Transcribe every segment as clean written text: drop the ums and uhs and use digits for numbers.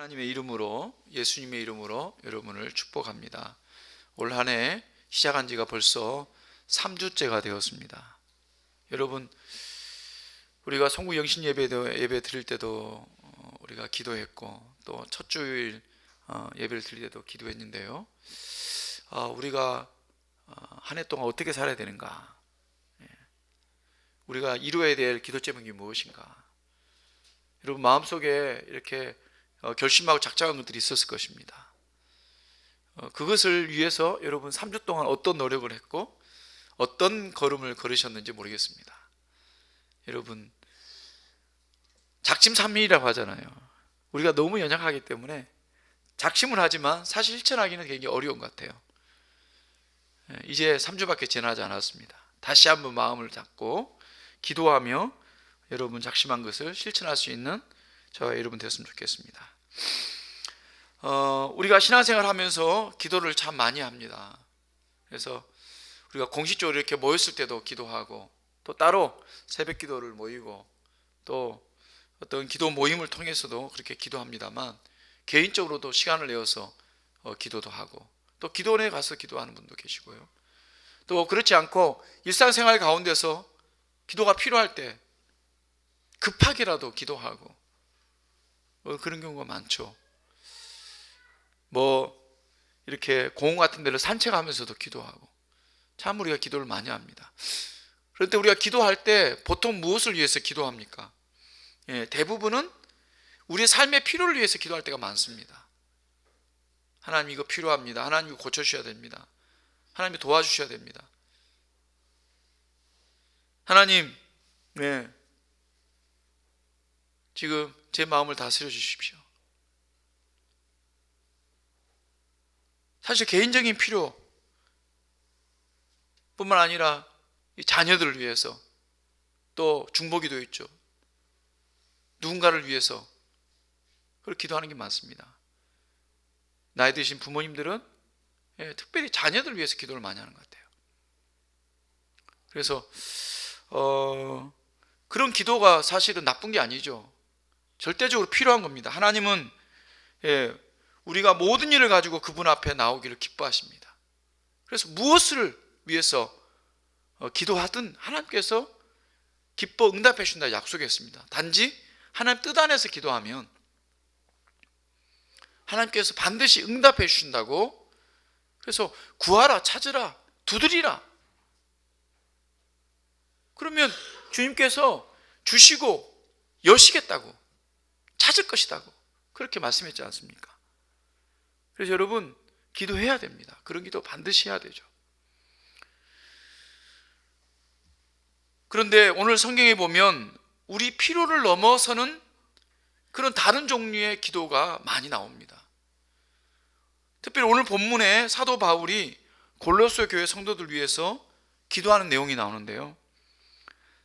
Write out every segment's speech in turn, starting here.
하나님의 이름으로, 예수님의 이름으로 여러분을 축복합니다. 올 한 해 시작한 지가 벌써 3주째가 되었습니다. 여러분, 우리가 성구 영신 예배 드릴 때도 우리가 기도했고, 또 첫 주일 예배를 드릴 때도 기도했는데요. 우리가 한 해 동안 어떻게 살아야 되는가, 우리가 이루어야 될 기도 제목이 무엇인가, 여러분 마음속에 이렇게 결심하고 작정한 것들이 있었을 것입니다. 그것을 위해서 여러분 3주 동안 어떤 노력을 했고 어떤 걸음을 걸으셨는지 모르겠습니다. 여러분, 작심삼일이라고 하잖아요. 우리가 너무 연약하기 때문에 작심을 하지만 사실 실천하기는 굉장히 어려운 것 같아요. 이제 3주밖에 지나지 않았습니다. 다시 한번 마음을 잡고 기도하며 여러분 작심한 것을 실천할 수 있는 저와 여러분 되었으면 좋겠습니다. 우리가 신앙생활 하면서 기도를 참 많이 합니다. 그래서 우리가 공식적으로 이렇게 모였을 때도 기도하고, 또 따로 새벽 기도를 모이고, 또 어떤 기도 모임을 통해서도 그렇게 기도합니다만, 개인적으로도 시간을 내어서 기도도 하고, 또 기도원에 가서 기도하는 분도 계시고요. 또 그렇지 않고 일상생활 가운데서 기도가 필요할 때 급하게라도 기도하고, 그런 경우가 많죠. 이렇게 공원 같은 데를 산책하면서도 기도하고, 참 우리가 기도를 많이 합니다. 그런데 우리가 기도할 때 보통 무엇을 위해서 기도합니까? 대부분은 우리의 삶의 필요를 위해서 기도할 때가 많습니다. 하나님 이거 필요합니다. 하나님 이거 고쳐주셔야 됩니다. 하나님 도와주셔야 됩니다. 하나님, 지금 제 마음을 다스려 주십시오. 사실 개인적인 필요 뿐만 아니라 이 자녀들을 위해서, 또 중보기도 있죠. 누군가를 위해서 그렇게 기도하는 게 많습니다. 나이 드신 부모님들은 특별히 자녀들을 위해서 기도를 많이 하는 것 같아요. 그래서 그런 기도가 사실은 나쁜 게 아니죠. 절대적으로 필요한 겁니다. 하나님은 우리가 모든 일을 가지고 그분 앞에 나오기를 기뻐하십니다. 그래서 무엇을 위해서 기도하든 하나님께서 기뻐 응답해 주신다 약속했습니다. 단지 하나님 뜻 안에서 기도하면 하나님께서 반드시 응답해 주신다고. 그래서 구하라, 찾으라, 두드리라. 그러면 주님께서 주시고 여시겠다고, 찾을 것이다고 그렇게 말씀했지 않습니까? 그래서 여러분, 기도해야 됩니다. 그런 기도 반드시 해야 되죠. 그런데 오늘 성경에 보면 우리 필요를 넘어서는 그런 다른 종류의 기도가 많이 나옵니다. 특별히 오늘 본문에 사도 바울이 골로새 교회 성도들 위해서 기도하는 내용이 나오는데요.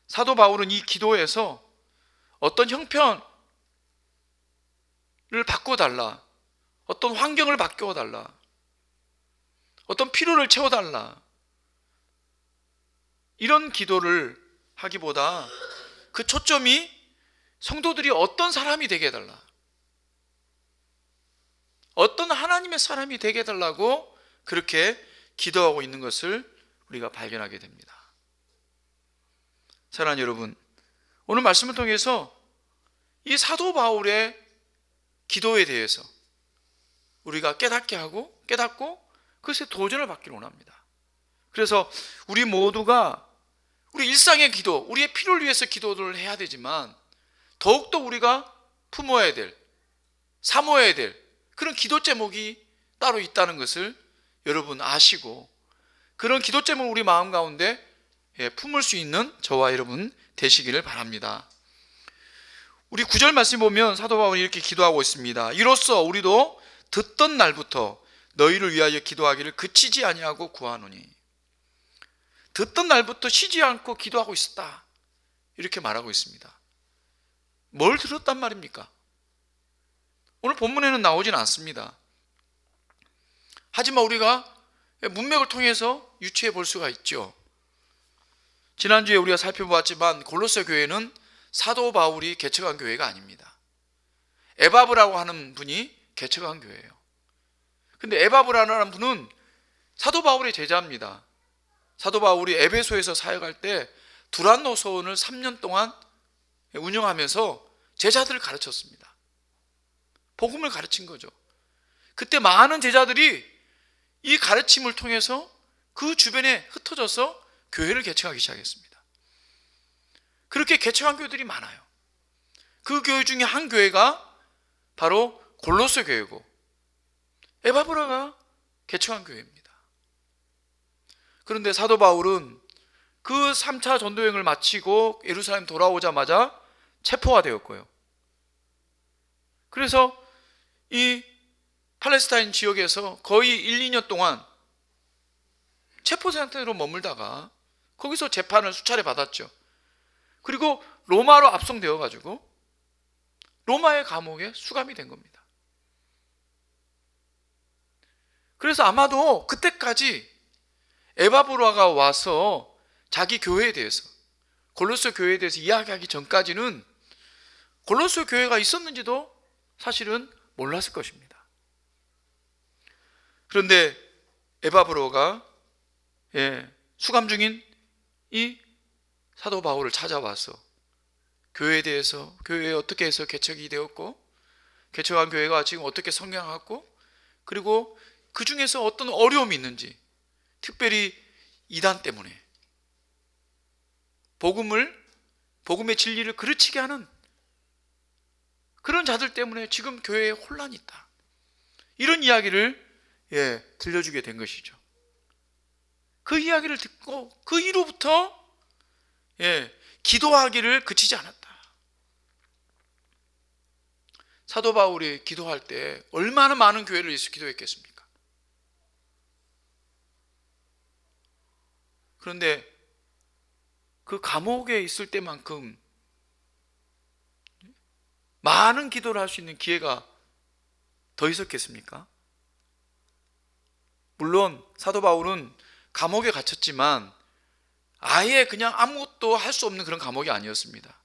사도 바울은 이 기도에서 어떤 형편을 바꿔달라, 어떤 환경을 바꿔달라, 어떤 필요를 채워달라, 이런 기도를 하기보다 그 초점이 성도들이 어떤 사람이 되게 해달라, 어떤 하나님의 사람이 되게 해달라고 그렇게 기도하고 있는 것을 우리가 발견하게 됩니다. 사랑하는 여러분, 오늘 말씀을 통해서 이 사도 바울의 기도에 대해서 우리가 깨닫고 그것에 도전을 받기를 원합니다. 그래서 우리 모두가 우리 일상의 기도, 우리의 필요를 위해서 기도를 해야 되지만 더욱더 우리가 품어야 될, 사모해야 될 그런 기도 제목이 따로 있다는 것을 여러분 아시고, 그런 기도 제목을 우리 마음 가운데 품을 수 있는 저와 여러분 되시기를 바랍니다. 우리 9절 말씀 보면 사도 바울이 이렇게 기도하고 있습니다. 이로써 우리도 듣던 날부터 너희를 위하여 기도하기를 그치지 아니하고 구하노니. 듣던 날부터 쉬지 않고 기도하고 있었다, 이렇게 말하고 있습니다. 뭘 들었단 말입니까? 오늘 본문에는 나오진 않습니다. 하지만 우리가 문맥을 통해서 유추해 볼 수가 있죠. 지난주에 우리가 살펴보았지만 골로새 교회는 사도 바울이 개척한 교회가 아닙니다. 에바브라고 하는 분이 개척한 교회예요. 근데 에바브라는 분은 사도 바울의 제자입니다. 사도 바울이 에베소에서 사역할 때 두란노 서원을 3년 동안 운영하면서 제자들을 가르쳤습니다. 복음을 가르친 거죠. 그때 많은 제자들이 이 가르침을 통해서 그 주변에 흩어져서 교회를 개척하기 시작했습니다. 그렇게 개척한 교회들이 많아요. 그 교회 중에 한 교회가 바로 골로새 교회고 에바브라가 개척한 교회입니다. 그런데 사도 바울은 그 3차 전도여행을 마치고 예루살렘 돌아오자마자 체포가 되었고요. 그래서 이 팔레스타인 지역에서 거의 1, 2년 동안 체포 상태로 머물다가 거기서 재판을 수차례 받았죠. 그리고 로마로 압송되어 가지고 로마의 감옥에 수감이 된 겁니다. 그래서 아마도 그때까지 에바브라가 와서 자기 교회에 대해서, 골로새 교회에 대해서 이야기하기 전까지는 골로새 교회가 있었는지도 사실은 몰랐을 것입니다. 그런데 에바브로가 수감 중인 이 사도 바울을 찾아와서 교회에 대해서, 교회에 어떻게 해서 개척이 되었고, 개척한 교회가 지금 어떻게 성장하고, 그리고 그 중에서 어떤 어려움이 있는지, 특별히 이단 때문에 복음의 진리를 그르치게 하는 그런 자들 때문에 지금 교회에 혼란이 있다, 이런 이야기를 들려주게 된 것이죠. 그 이야기를 듣고 그 이후부터 기도하기를 그치지 않았다. 사도 바울이 기도할 때 얼마나 많은 교회를 위해서 기도했겠습니까? 그런데 그 감옥에 있을 때만큼 많은 기도를 할 수 있는 기회가 더 있었겠습니까? 물론 사도 바울은 감옥에 갇혔지만 아예 그냥 아무것도 할 수 없는 그런 감옥이 아니었습니다.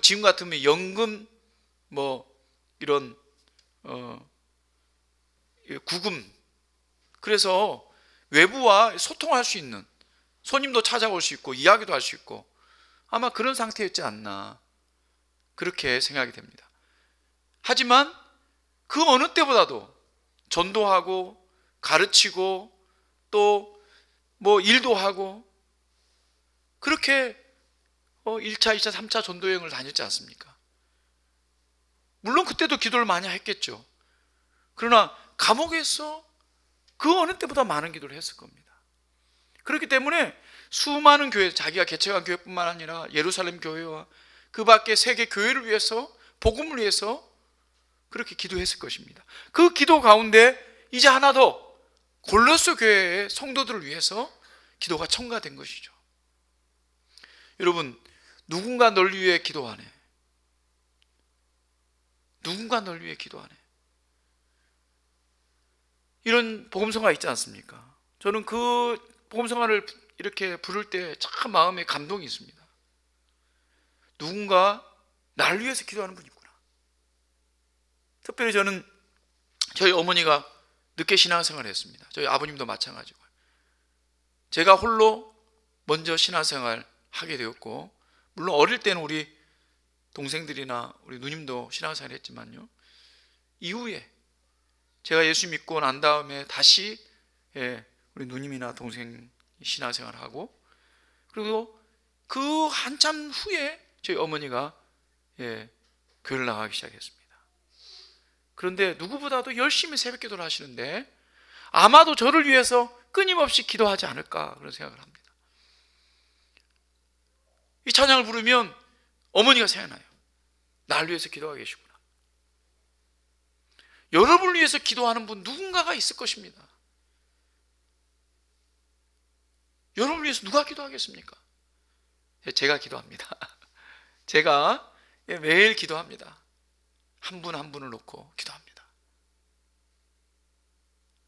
지금 같으면 연금 이런 구금, 그래서 외부와 소통할 수 있는, 손님도 찾아올 수 있고 이야기도 할 수 있고 아마 그런 상태였지 않나, 그렇게 생각이 됩니다. 하지만 그 어느 때보다도 전도하고 가르치고 또 일도 하고 그렇게 1차, 2차, 3차 전도여행을 다녔지 않습니까? 물론 그때도 기도를 많이 했겠죠. 그러나 감옥에서 그 어느 때보다 많은 기도를 했을 겁니다. 그렇기 때문에 수많은 교회, 자기가 개척한 교회뿐만 아니라 예루살렘 교회와 그 밖에 세계 교회를 위해서, 복음을 위해서 그렇게 기도했을 것입니다. 그 기도 가운데 이제 하나 더 골로새 교회의 성도들을 위해서 기도가 첨가된 것이죠. 여러분, 누군가 널 위해 기도하네. 누군가 널 위해 기도하네. 이런 복음성가 있지 않습니까? 저는 그 복음성가를 이렇게 부를 때 참 마음에 감동이 있습니다. 누군가 나를 위해서 기도하는 분이 있구나. 특별히 저는 저희 어머니가 늦게 신앙생활을 했습니다. 저희 아버님도 마찬가지고. 제가 홀로 먼저 신앙생활 하게 되었고, 물론 어릴 때는 우리 동생들이나 우리 누님도 신앙생활 했지만요, 이후에 제가 예수 믿고 난 다음에 다시 우리 누님이나 동생 신앙생활을 하고, 그리고 그 한참 후에 저희 어머니가 교회를 나가기 시작했습니다. 그런데 누구보다도 열심히 새벽 기도를 하시는데 아마도 저를 위해서 끊임없이 기도하지 않을까, 그런 생각을 합니다. 이 찬양을 부르면 어머니가 생각나요. 날 위해서 기도하고 계시구나. 여러분을 위해서 기도하는 분 누군가가 있을 것입니다. 여러분을 위해서 누가 기도하겠습니까? 제가 기도합니다. 제가 매일 기도합니다. 한 분 한 분을 놓고 기도합니다.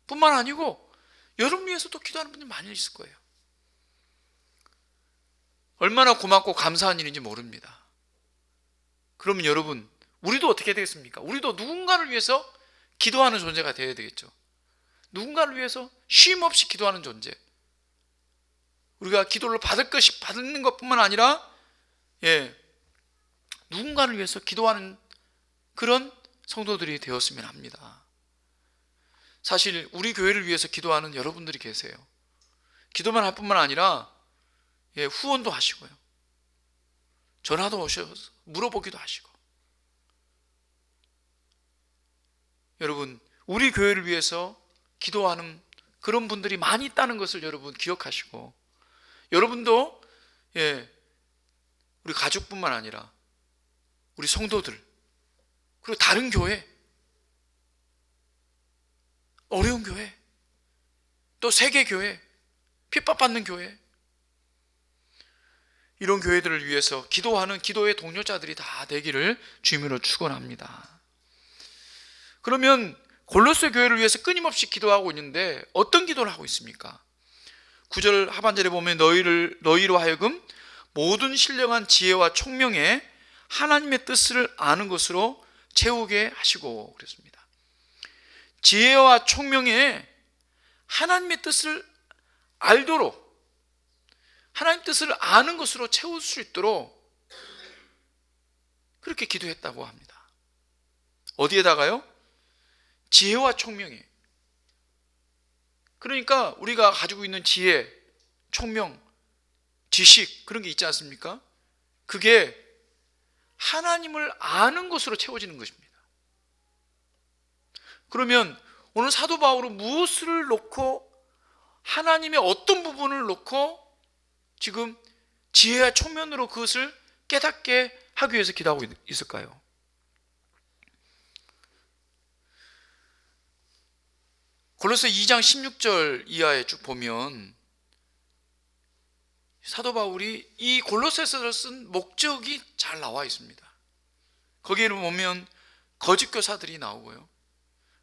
뿐만 아니고 여러분 위해서도 기도하는 분들이 많이 있을 거예요. 얼마나 고맙고 감사한 일인지 모릅니다. 그러면 여러분, 우리도 어떻게 되겠습니까? 우리도 누군가를 위해서 기도하는 존재가 되어야 되겠죠. 누군가를 위해서 쉼 없이 기도하는 존재. 우리가 기도를 받는 것뿐만 아니라 누군가를 위해서 기도하는 그런 성도들이 되었으면 합니다. 사실 우리 교회를 위해서 기도하는 여러분들이 계세요. 기도만 할 뿐만 아니라 후원도 하시고요, 전화도 오셔서 물어보기도 하시고. 여러분, 우리 교회를 위해서 기도하는 그런 분들이 많이 있다는 것을 여러분 기억하시고, 여러분도 우리 가족뿐만 아니라 우리 성도들, 그리고 다른 교회, 어려운 교회, 또 세계 교회, 핍박받는 교회, 이런 교회들을 위해서 기도하는 기도의 동료자들이 다 되기를 주님으로 축원합니다. 그러면 골로새 교회를 위해서 끊임없이 기도하고 있는데 어떤 기도를 하고 있습니까? 9절 하반절에 보면 너희로 하여금 모든 신령한 지혜와 총명에 하나님의 뜻을 아는 것으로 채우게 하시고 그랬습니다. 지혜와 총명에 하나님의 뜻을 알도록, 하나님 뜻을 아는 것으로 채울 수 있도록 그렇게 기도했다고 합니다. 어디에다가요? 지혜와 총명에. 그러니까 우리가 가지고 있는 지혜, 총명, 지식, 그런 게 있지 않습니까? 그게 하나님을 아는 것으로 채워지는 것입니다. 그러면 오늘 사도 바울은 무엇을 놓고, 하나님의 어떤 부분을 놓고 지금 지혜와 총명으로 그것을 깨닫게 하기 위해서 기도하고 있을까요? 골로새 2장 16절 이하에 쭉 보면 사도 바울이 이 골로새서를 쓴 목적이 잘 나와 있습니다. 거기에 보면 거짓 교사들이 나오고요,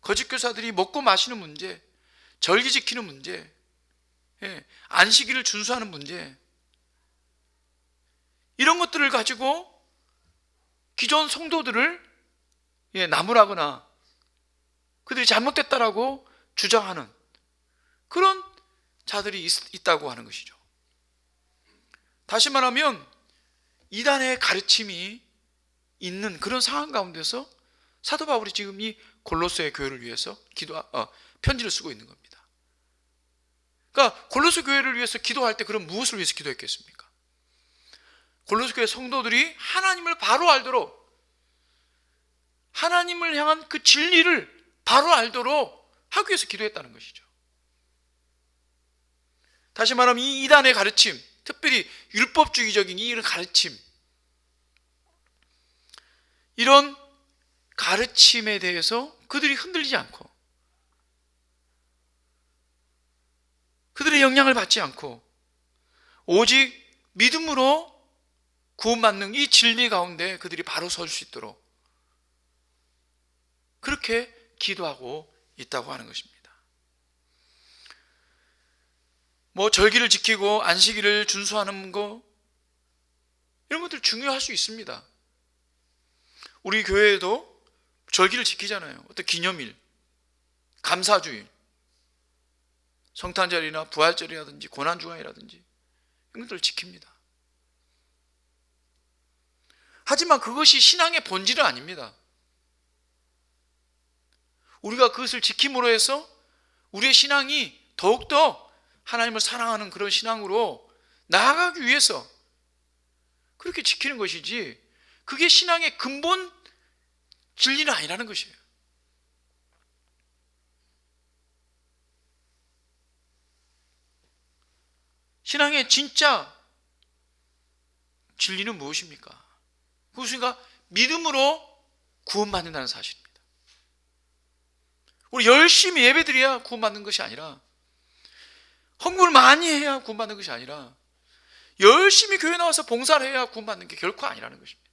거짓 교사들이 먹고 마시는 문제, 절기 지키는 문제, 안식일을 준수하는 문제, 이런 것들을 가지고 기존 성도들을 나무라거나 그들이 잘못됐다라고 주장하는 그런 자들이 있다고 하는 것이죠. 다시 말하면 이단의 가르침이 있는 그런 상황 가운데서 사도 바울이 지금 이 골로새 교회를 위해서 편지를 쓰고 있는 겁니다. 그러니까 골로새 교회를 위해서 기도할 때 그럼 무엇을 위해서 기도했겠습니까? 골로새 교회 성도들이 하나님을 바로 알도록, 하나님을 향한 그 진리를 바로 알도록 하기 위해서 기도했다는 것이죠. 다시 말하면 이 이단의 가르침, 특별히 율법주의적인 이런 가르침, 이런 가르침에 대해서 그들이 흔들리지 않고, 그들의 영향을 받지 않고 오직 믿음으로 구원받는 이 진리 가운데 그들이 바로 설 수 있도록 그렇게 기도하고 있다고 하는 것입니다. 절기를 지키고 안식일을 준수하는 거, 이런 것들 중요할 수 있습니다. 우리 교회에도 절기를 지키잖아요. 어떤 기념일, 감사주일, 성탄절이나 부활절이라든지 고난주간이라든지 이런 것들을 지킵니다. 하지만 그것이 신앙의 본질은 아닙니다. 우리가 그것을 지킴으로 해서 우리의 신앙이 더욱더 하나님을 사랑하는 그런 신앙으로 나아가기 위해서 그렇게 지키는 것이지, 그게 신앙의 근본 진리는 아니라는 것이에요. 신앙의 진짜 진리는 무엇입니까? 그것인가? 믿음으로 구원받는다는 사실입니다. 우리 열심히 예배드려야 구원받는 것이 아니라, 헌금을 많이 해야 구원받는 것이 아니라, 열심히 교회 나와서 봉사를 해야 구원받는 게 결코 아니라는 것입니다.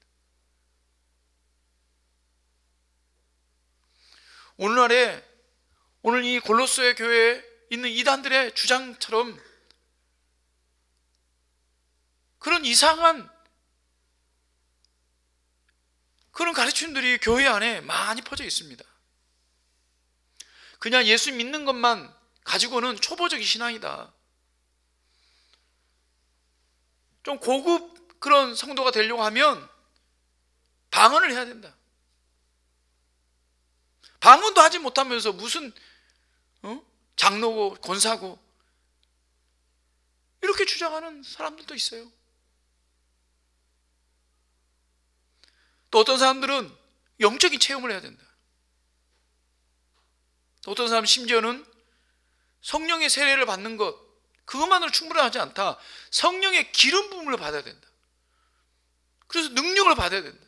오늘 이 골로새 교회에 있는 이단들의 주장처럼 그런 이상한 그런 가르침들이 교회 안에 많이 퍼져 있습니다. 그냥 예수 믿는 것만 가지고는 초보적인 신앙이다. 좀 고급 그런 성도가 되려고 하면 방언을 해야 된다. 방언도 하지 못하면서 무슨 장로고 권사고 이렇게 주장하는 사람들도 있어요. 또 어떤 사람들은 영적인 체험을 해야 된다. 또 어떤 사람 심지어는 성령의 세례를 받는 것, 그것만으로 충분하지 않다. 성령의 기름 부음을 받아야 된다. 그래서 능력을 받아야 된다.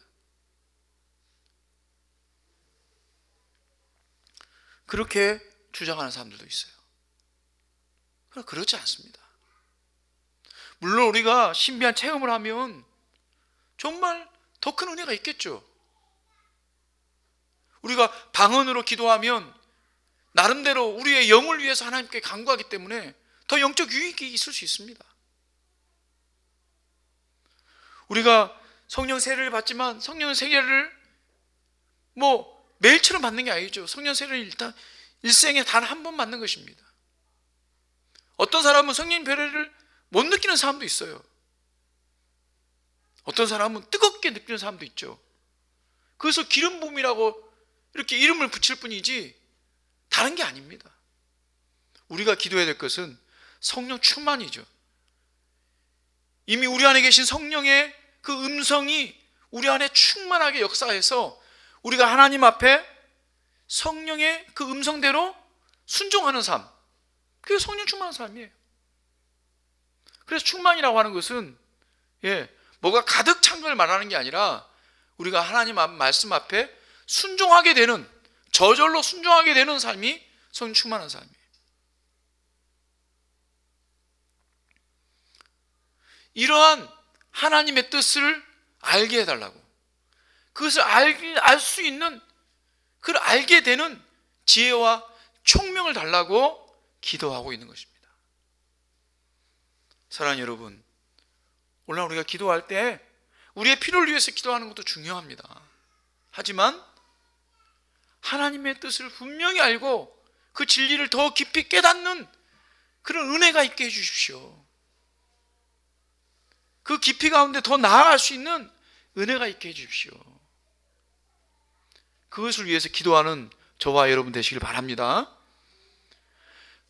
그렇게 주장하는 사람들도 있어요. 그러나 그렇지 않습니다. 물론 우리가 신비한 체험을 하면 정말 더 큰 은혜가 있겠죠. 우리가 방언으로 기도하면 나름대로 우리의 영을 위해서 하나님께 간구하기 때문에 더 영적 유익이 있을 수 있습니다. 우리가 성령 세례를 받지만 성령 세례를 매일처럼 받는 게 아니죠. 성령 세례를 일단 일생에 단 한 번 받는 것입니다. 어떤 사람은 성령 세례를 못 느끼는 사람도 있어요. 어떤 사람은 뜨겁게 느끼는 사람도 있죠. 그래서 기름 부음이라고 이렇게 이름을 붙일 뿐이지 다른 게 아닙니다. 우리가 기도해야 될 것은 성령 충만이죠. 이미 우리 안에 계신 성령의 그 음성이 우리 안에 충만하게 역사해서 우리가 하나님 앞에 성령의 그 음성대로 순종하는 삶, 그게 성령 충만한 삶이에요. 그래서 충만이라고 하는 것은 뭐가 가득 찬 걸 말하는 게 아니라 우리가 하나님 말씀 앞에 순종하게 되는, 저절로 순종하게 되는 삶이 성령 충만한 삶이에요. 이러한 하나님의 뜻을 알게 해달라고, 그것을 알 수 있는, 그걸 알게 되는 지혜와 총명을 달라고 기도하고 있는 것입니다. 사랑하는 여러분, 오늘 우리가 기도할 때 우리의 필요를 위해서 기도하는 것도 중요합니다. 하지만 하나님의 뜻을 분명히 알고 그 진리를 더 깊이 깨닫는 그런 은혜가 있게 해주십시오. 그 깊이 가운데 더 나아갈 수 있는 은혜가 있게 해주십시오. 그것을 위해서 기도하는 저와 여러분 되시길 바랍니다.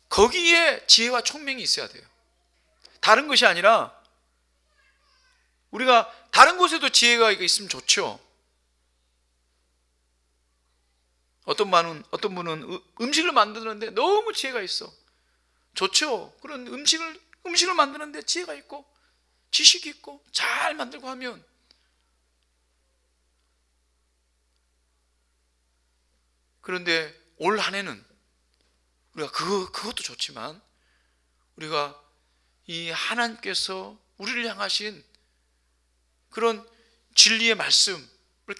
거기에 지혜와 총명이 있어야 돼요. 다른 것이 아니라 우리가 다른 곳에도 지혜가 있으면 좋죠. 어떤 분은 음식을 만드는데 너무 지혜가 있어. 좋죠. 그런 음식을 만드는데 지혜가 있고 지식이 있고 잘 만들고 하면, 그런데 올 한 해는 우리가 그것도 좋지만 우리가 이 하나님께서 우리를 향하신 그런 진리의 말씀을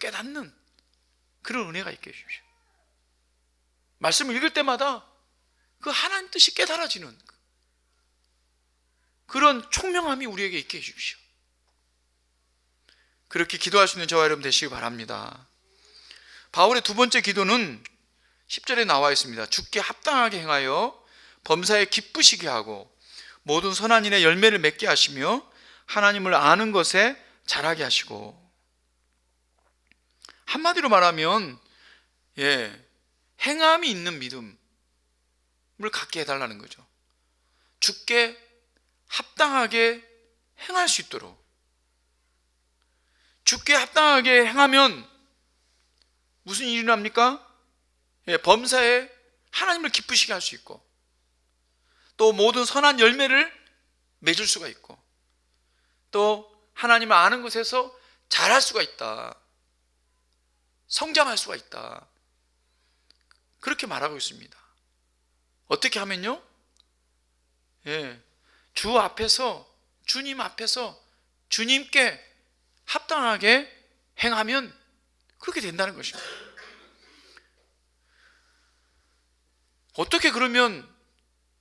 깨닫는 그런 은혜가 있게 해주십시오. 말씀을 읽을 때마다 그 하나님 뜻이 깨달아지는 그런 총명함이 우리에게 있게 해주십시오. 그렇게 기도할 수 있는 저와 여러분 되시기 바랍니다. 바울의 두 번째 기도는 10절에 나와 있습니다. 주께 합당하게 행하여 범사에 기쁘시게 하고 모든 선한 일의 열매를 맺게 하시며 하나님을 아는 것에 자라게 하시고. 한마디로 말하면 행함이 있는 믿음을 갖게 해달라는 거죠. 주께 합당하게 행할 수 있도록. 주께 합당하게 행하면 무슨 일이 납니까? 범사에 하나님을 기쁘시게 할 수 있고, 또 모든 선한 열매를 맺을 수가 있고, 또 하나님을 아는 것에서 자랄 수가 있다. 성장할 수가 있다. 그렇게 말하고 있습니다. 어떻게 하면요? 주 앞에서, 주님 앞에서 주님께 합당하게 행하면 그렇게 된다는 것입니다. 어떻게 그러면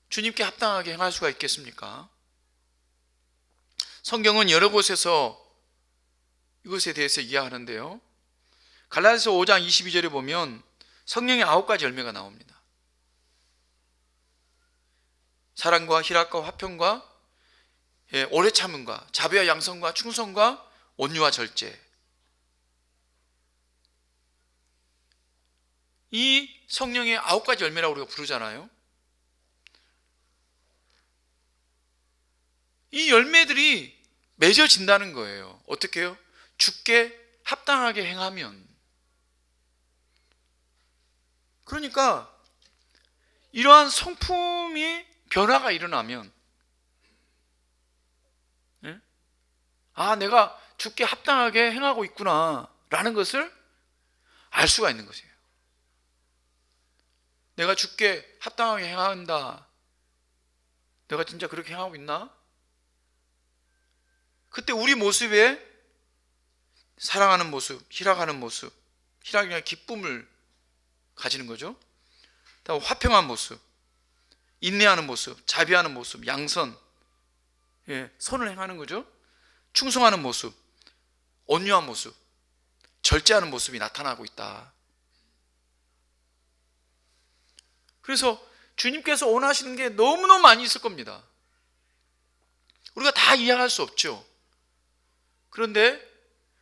주님께 합당하게 행할 수가 있겠습니까? 성경은 여러 곳에서 이것에 대해서 이야기하는데요. 갈라디아서 5장 22절에 보면 성령의 9가지 열매가 나옵니다. 사랑과 희락과 화평과 오래 참음과 자비와 양선과 충성과 온유와 절제. 이 성령의 9가지 열매라고 우리가 부르잖아요. 이 열매들이 맺어진다는 거예요. 어떻게 해요? 주께 합당하게 행하면. 그러니까 이러한 성품이 변화가 일어나면, 내가 주께 합당하게 행하고 있구나 라는 것을 알 수가 있는 것이에요. 내가 주께 합당하게 행한다. 내가 진짜 그렇게 행하고 있나? 그때 우리 모습에 사랑하는 모습, 희락하는 모습, 희락이나 기쁨을 가지는 거죠. 다음 화평한 모습, 인내하는 모습, 자비하는 모습, 양선, 선을 행하는 거죠. 충성하는 모습, 온유한 모습, 절제하는 모습이 나타나고 있다. 그래서 주님께서 원하시는 게 너무너무 많이 있을 겁니다. 우리가 다 이해할 수 없죠. 그런데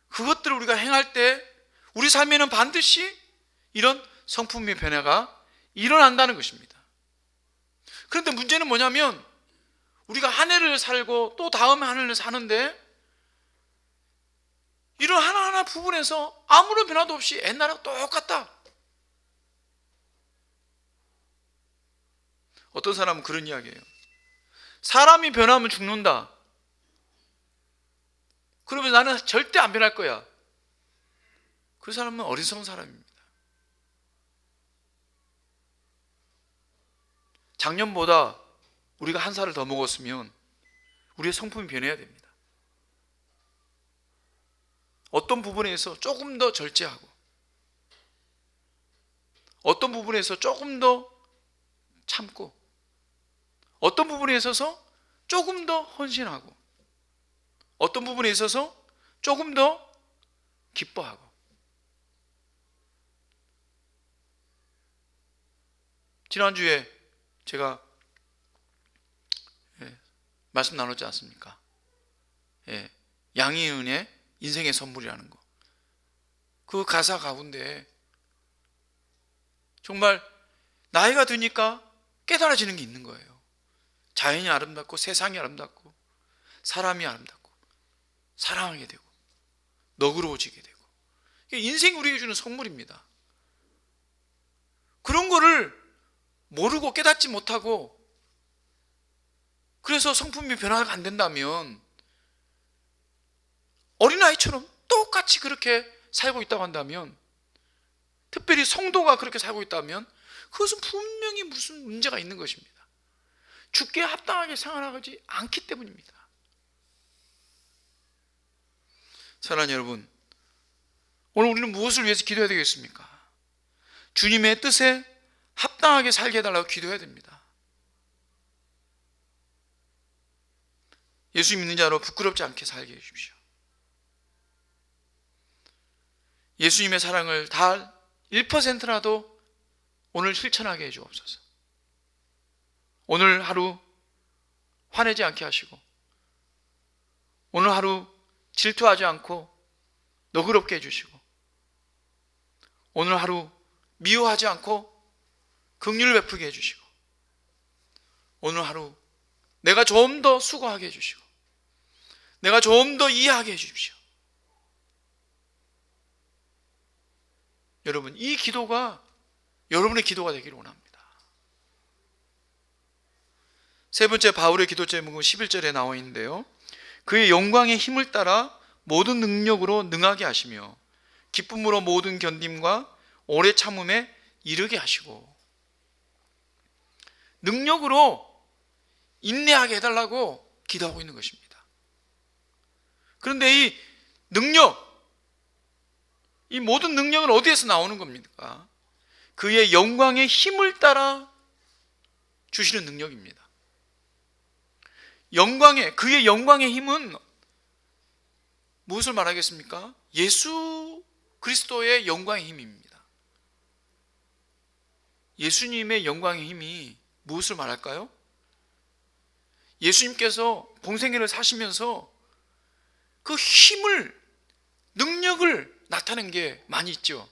그것들을 우리가 행할 때 우리 삶에는 반드시 이런 성품의 변화가 일어난다는 것입니다. 그런데 문제는 뭐냐면 우리가 한 해를 살고 또 다음 한 해를 사는데 이런 하나하나 부분에서 아무런 변화도 없이 옛날하고 똑같다. 어떤 사람은 그런 이야기예요. 사람이 변하면 죽는다. 그러면 나는 절대 안 변할 거야. 그 사람은 어리석은 사람입니다. 작년보다 우리가 한 살을 더 먹었으면 우리의 성품이 변해야 됩니다. 어떤 부분에서 조금 더 절제하고, 어떤 부분에서 조금 더 참고, 어떤 부분에 있어서 조금 더 헌신하고, 어떤 부분에 있어서 조금 더 기뻐하고. 지난주에 제가 말씀 나눴지 않습니까? 양희은의 인생의 선물이라는 거. 그 가사 가운데 정말 나이가 드니까 깨달아지는 게 있는 거예요. 자연이 아름답고 세상이 아름답고 사람이 아름답고 사랑하게 되고 너그러워지게 되고, 이게 인생이 우리에게 주는 선물입니다. 그런 거를 모르고 깨닫지 못하고 그래서 성품이 변화가 안 된다면 어린아이처럼 똑같이 그렇게 살고 있다고 한다면, 특별히 성도가 그렇게 살고 있다면 그것은 분명히 무슨 문제가 있는 것입니다. 주께 합당하게 생활하지 않기 때문입니다. 사랑하는 여러분, 오늘 우리는 무엇을 위해서 기도해야 되겠습니까? 주님의 뜻에 합당하게 살게 해달라고 기도해야 됩니다. 예수 믿는 자로 부끄럽지 않게 살게 해주십시오. 예수님의 사랑을 단 1%라도 오늘 실천하게 해주옵소서. 오늘 하루 화내지 않게 하시고, 오늘 하루 질투하지 않고 너그럽게 해주시고, 오늘 하루 미워하지 않고 긍휼을 베푸게 해주시고, 오늘 하루 내가 좀 더 수고하게 해주시고, 내가 좀 더 이해하게 해주십시오. 여러분, 이 기도가 여러분의 기도가 되기를 원합니다. 세 번째, 바울의 기도 제목은 11절에 나와 있는데요, 그의 영광의 힘을 따라 모든 능력으로 능하게 하시며 기쁨으로 모든 견딤과 오래 참음에 이르게 하시고. 능력으로 인내하게 해달라고 기도하고 있는 것입니다. 그런데 이 능력, 이 모든 능력은 어디에서 나오는 겁니까? 그의 영광의 힘을 따라 주시는 능력입니다. 그의 영광의 힘은 무엇을 말하겠습니까? 예수 그리스도의 영광의 힘입니다. 예수님의 영광의 힘이 무엇을 말할까요? 예수님께서 공생애를 사시면서 그 힘을, 능력을 나타낸 게 많이 있죠.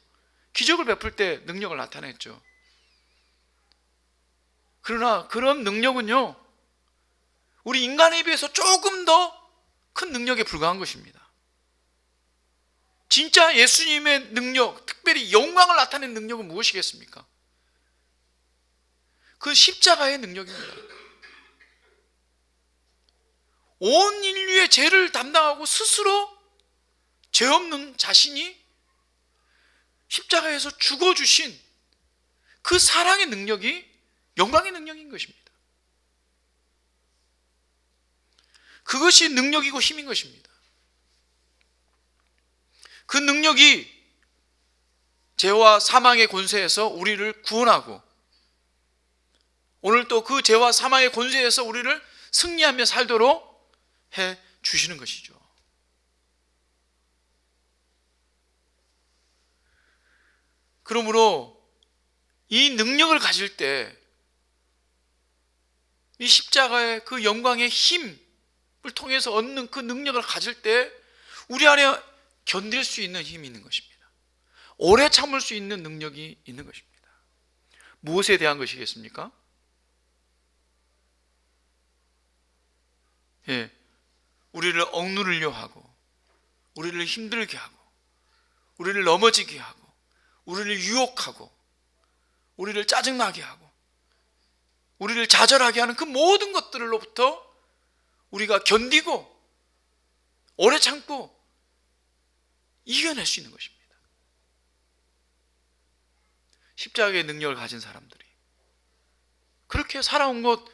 기적을 베풀 때 능력을 나타냈죠. 그러나 그런 능력은요, 우리 인간에 비해서 조금 더 큰 능력에 불과한 것입니다. 진짜 예수님의 능력, 특별히 영광을 나타낸 능력은 무엇이겠습니까? 그 십자가의 능력입니다. 온 인류의 죄를 담당하고 스스로 죄 없는 자신이 십자가에서 죽어주신 그 사랑의 능력이 영광의 능력인 것입니다. 그것이 능력이고 힘인 것입니다. 그 능력이 죄와 사망의 권세에서 우리를 구원하고, 오늘 또 그 죄와 사망의 권세에서 우리를 승리하며 살도록 해 주시는 것이죠. 그러므로 이 능력을 가질 때, 이 십자가의 그 영광의 힘을 통해서 얻는 그 능력을 가질 때 우리 안에 견딜 수 있는 힘이 있는 것입니다. 오래 참을 수 있는 능력이 있는 것입니다. 무엇에 대한 것이겠습니까? 우리를 억누르려 하고, 우리를 힘들게 하고, 우리를 넘어지게 하고, 우리를 유혹하고, 우리를 짜증나게 하고, 우리를 좌절하게 하는 그 모든 것들로부터 우리가 견디고 오래 참고 이겨낼 수 있는 것입니다. 십자가의 능력을 가진 사람들이 그렇게 살아온 것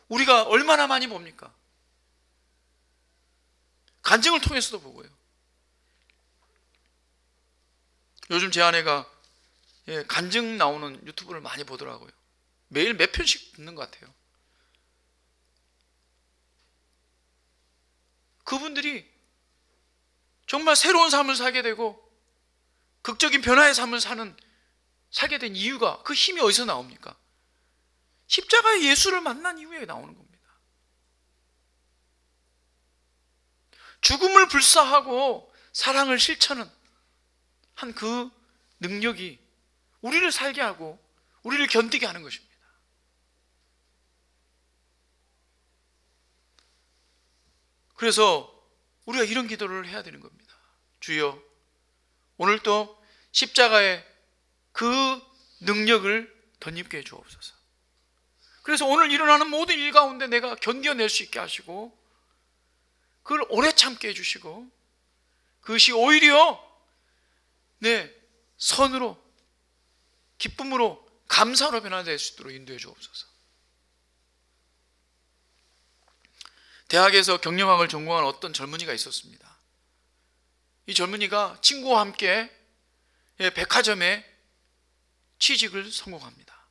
우리가 얼마나 많이 봅니까? 간증을 통해서도 보고요. 요즘 제 아내가 간증 나오는 유튜브를 많이 보더라고요. 매일 몇 편씩 듣는 것 같아요. 그분들이 정말 새로운 삶을 살게 되고 극적인 변화의 삶을 살게 된 이유가, 그 힘이 어디서 나옵니까? 십자가의 예수를 만난 이후에 나오는 겁니다. 죽음을 불사하고 사랑을 실천한 그 능력이 우리를 살게 하고 우리를 견디게 하는 것입니다. 그래서 우리가 이런 기도를 해야 되는 겁니다. 주여, 오늘도 십자가의 그 능력을 덧입게 해 주옵소서. 그래서 오늘 일어나는 모든 일 가운데 내가 견뎌낼 수 있게 하시고, 그걸 오래 참게 해주시고, 그것이 오히려 내 선으로, 기쁨으로, 감사로 변화될 수 있도록 인도해 주옵소서. 대학에서 경영학을 전공한 어떤 젊은이가 있었습니다. 이 젊은이가 친구와 함께 백화점에 취직을 성공합니다.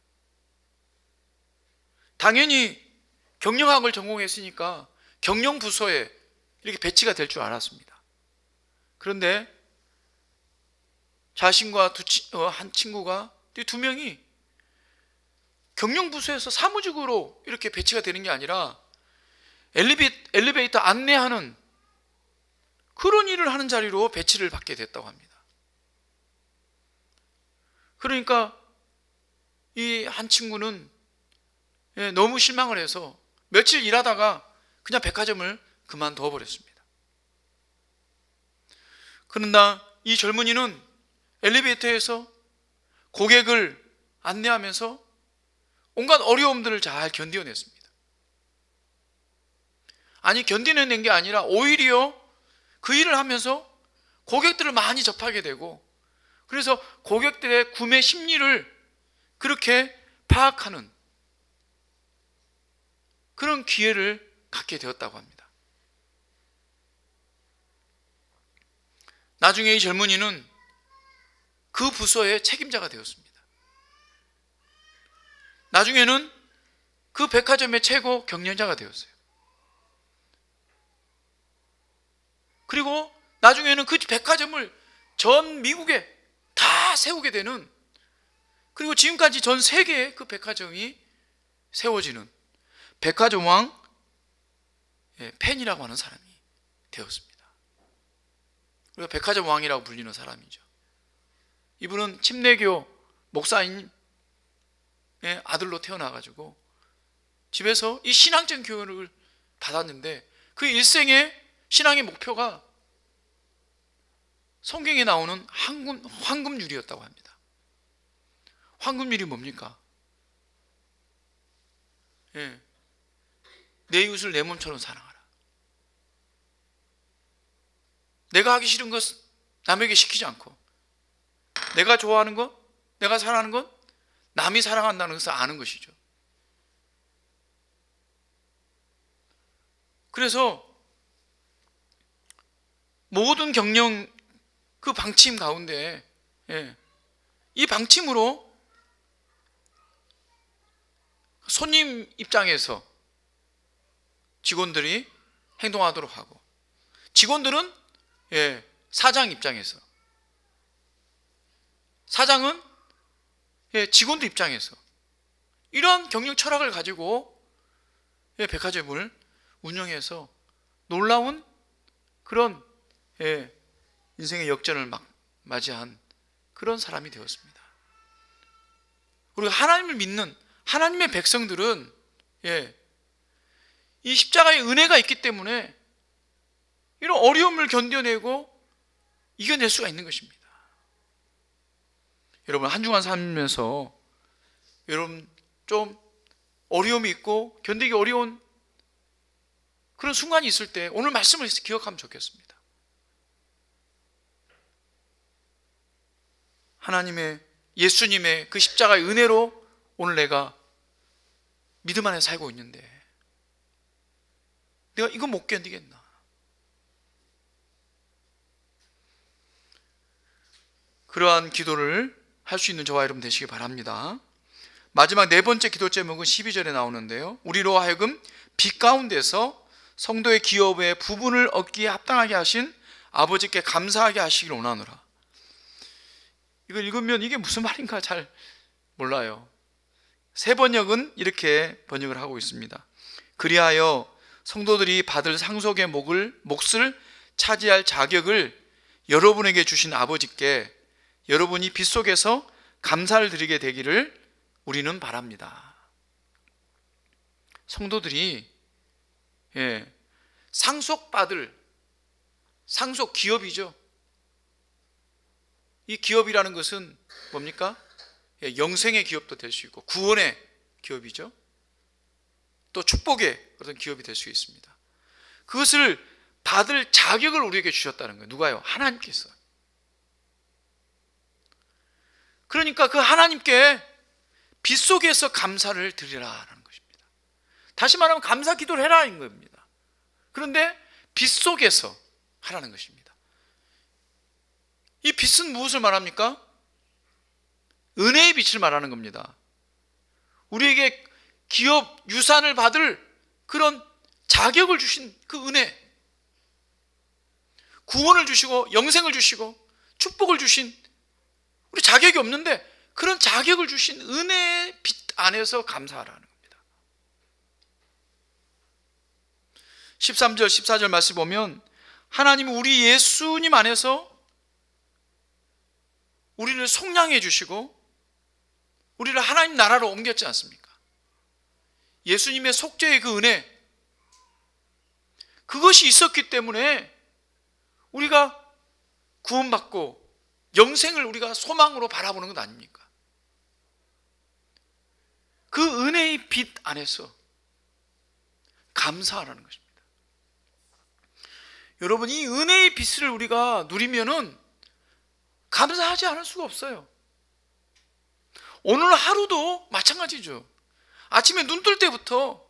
당연히 경영학을 전공했으니까 경영부서에 이렇게 배치가 될 줄 알았습니다. 그런데 자신과 한 친구가, 두 명이 경영부서에서 사무직으로 이렇게 배치가 되는 게 아니라 엘리베이터 안내하는 그런 일을 하는 자리로 배치를 받게 됐다고 합니다. 그러니까 이 한 친구는 너무 실망을 해서 며칠 일하다가 그냥 백화점을 그만둬 버렸습니다. 그러나 이 젊은이는 엘리베이터에서 고객을 안내하면서 온갖 어려움들을 잘 견뎌냈습니다. 아니, 견디는 게 아니라 오히려 그 일을 하면서 고객들을 많이 접하게 되고, 그래서 고객들의 구매 심리를 그렇게 파악하는 그런 기회를 갖게 되었다고 합니다. 나중에 이 젊은이는 그 부서의 책임자가 되었습니다. 나중에는 그 백화점의 최고 경영자가 되었어요. 그리고 나중에는 그 백화점을 전 미국에 다 세우게 되는, 그리고 지금까지 전 세계에 그 백화점이 세워지는 백화점 왕 펜이라고 하는 사람이 되었습니다. 우리가 백화점 왕이라고 불리는 사람이죠. 이분은 침례교 목사인 아들로 태어나가지고 집에서 이 신앙적인 교육을 받았는데, 그 일생의 신앙의 목표가 성경에 나오는 황금률이었다고 합니다. 황금률이 뭡니까? 내 이웃을 내 몸처럼 사랑하라. 내가 하기 싫은 것 남에게 시키지 않고, 내가 좋아하는 것, 내가 사랑하는 것 남이 사랑한다는 것을 아는 것이죠. 그래서 모든 경영 그 방침 가운데 이 방침으로 손님 입장에서 직원들이 행동하도록 하고, 직원들은 사장 입장에서, 사장은 직원들 입장에서 이러한 경영 철학을 가지고 백화점을 운영해서 놀라운 그런 인생의 역전을 맞이한 그런 사람이 되었습니다. 우리가 하나님을 믿는 하나님의 백성들은 이 십자가의 은혜가 있기 때문에 이런 어려움을 견뎌내고 이겨낼 수가 있는 것입니다. 여러분, 한 주간 살면서 여러분 좀 어려움이 있고 견디기 어려운 그런 순간이 있을 때 오늘 말씀을 기억하면 좋겠습니다. 하나님의, 예수님의 그 십자가의 은혜로 오늘 내가 믿음 안에 살고 있는데 내가 이거 못 견디겠나? 그러한 기도를 할 수 있는 저와 여러분 되시기 바랍니다. 마지막 네 번째 기도 제목은 12절에 나오는데요, 우리로 하여금 빛 가운데서 성도의 기업의 부분을 얻기에 합당하게 하신 아버지께 감사하게 하시기를 원하노라. 이걸 읽으면 이게 무슨 말인가 잘 몰라요. 세 번역은 이렇게 번역을 하고 있습니다. 그리하여 성도들이 받을 상속의 몫을 차지할 자격을 여러분에게 주신 아버지께 여러분이 빛 속에서 감사를 드리게 되기를 우리는 바랍니다. 성도들이 상속 기업이죠. 이 기업이라는 것은 뭡니까? 영생의 기업도 될 수 있고 구원의 기업이죠. 또 축복의 어떤 기업이 될 수 있습니다. 그것을 받을 자격을 우리에게 주셨다는 거예요. 누가요? 하나님께서. 그러니까 그 하나님께 빛 속에서 감사를 드리라라는 것입니다. 다시 말하면 감사 기도를 해라인 겁니다. 그런데 빛 속에서 하라는 것입니다. 이 빛은 무엇을 말합니까? 은혜의 빛을 말하는 겁니다. 우리에게 기업, 유산을 받을 그런 자격을 주신 그 은혜, 구원을 주시고 영생을 주시고 축복을 주신, 우리 자격이 없는데 그런 자격을 주신 은혜의 빛 안에서 감사하라는 겁니다. 13절 14절 말씀 보면 하나님은 우리 예수님 안에서 우리를 속량해 주시고 우리를 하나님 나라로 옮겼지 않습니까? 예수님의 속죄의 그 은혜, 그것이 있었기 때문에 우리가 구원받고 영생을 우리가 소망으로 바라보는 것 아닙니까? 그 은혜의 빛 안에서 감사하라는 것입니다. 여러분, 이 은혜의 빛을 우리가 누리면은 감사하지 않을 수가 없어요. 오늘 하루도 마찬가지죠. 아침에 눈 뜰 때부터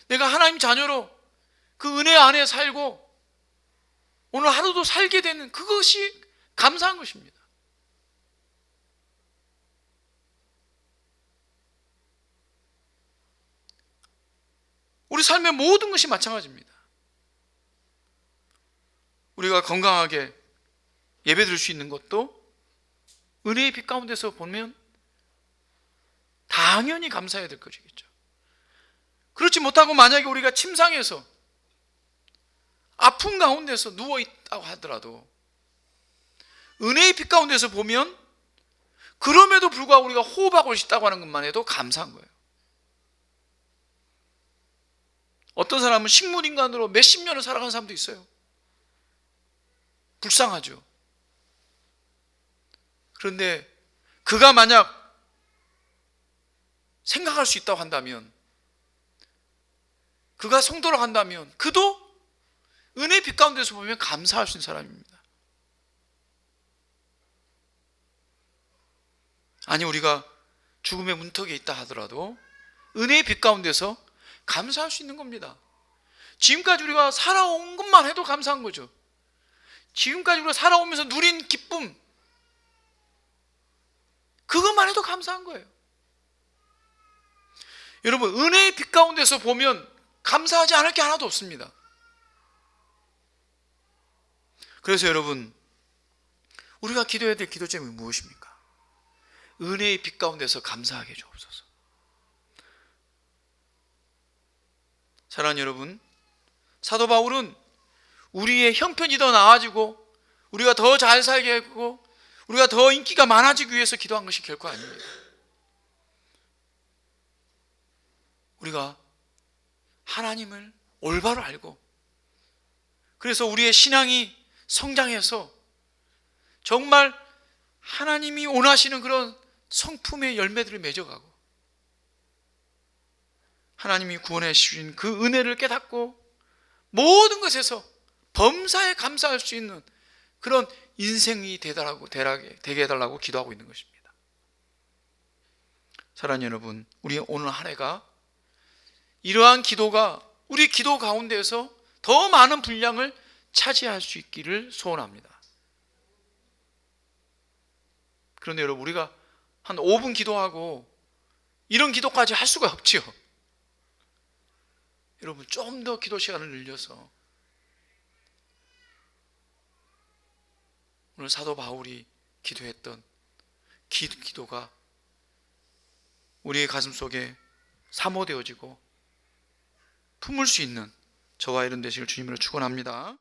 내가 하나님 자녀로 그 은혜 안에 살고 오늘 하루도 살게 되는 그것이 감사한 것입니다. 우리 삶의 모든 것이 마찬가지입니다. 우리가 건강하게 예배 드릴 수 있는 것도 은혜의 빛 가운데서 보면 당연히 감사해야 될 것이겠죠. 그렇지 못하고 만약에 우리가 침상에서 아픔 가운데서 누워있다고 하더라도 은혜의 빛 가운데서 보면 그럼에도 불구하고 우리가 호흡하고 있다고 하는 것만 해도 감사한 거예요. 어떤 사람은 식물인간으로 몇십 년을 살아가는 사람도 있어요. 불쌍하죠. 그런데 그가 만약 생각할 수 있다고 한다면, 그가 성도로 한다면 그도 은혜의 빛 가운데서 보면 감사할 수 있는 사람입니다. 아니 우리가 죽음의 문턱에 있다 하더라도 은혜의 빛 가운데서 감사할 수 있는 겁니다. 지금까지 우리가 살아온 것만 해도 감사한 거죠. 지금까지 우리가 살아오면서 누린 기쁨, 그것만 해도 감사한 거예요. 여러분, 은혜의 빛 가운데서 보면 감사하지 않을 게 하나도 없습니다. 그래서 여러분, 우리가 기도해야 될 기도 제목이 무엇입니까? 은혜의 빛 가운데서 감사하게 해주옵소서. 사랑하는 여러분, 사도 바울은 우리의 형편이 더 나아지고 우리가 더 잘 살게 하고 우리가 더 인기가 많아지기 위해서 기도한 것이 결코 아닙니다. 우리가 하나님을 올바로 알고, 그래서 우리의 신앙이 성장해서 정말 하나님이 원하시는 그런 성품의 열매들을 맺어가고 하나님이 구원해 주신 그 은혜를 깨닫고 모든 것에서 범사에 감사할 수 있는 그런 인생이 되게 해달라고 기도하고 있는 것입니다. 사랑하는 여러분, 우리 오늘 한 해가 이러한 기도가 우리 기도 가운데에서 더 많은 분량을 차지할 수 있기를 소원합니다. 그런데 여러분, 우리가 한 5분 기도하고 이런 기도까지 할 수가 없지요. 여러분, 좀 더 기도 시간을 늘려서 오늘 사도 바울이 기도했던 기도가 우리의 가슴 속에 사모되어지고 품을 수 있는 저와 여러분 되시길 주님으로 축원합니다.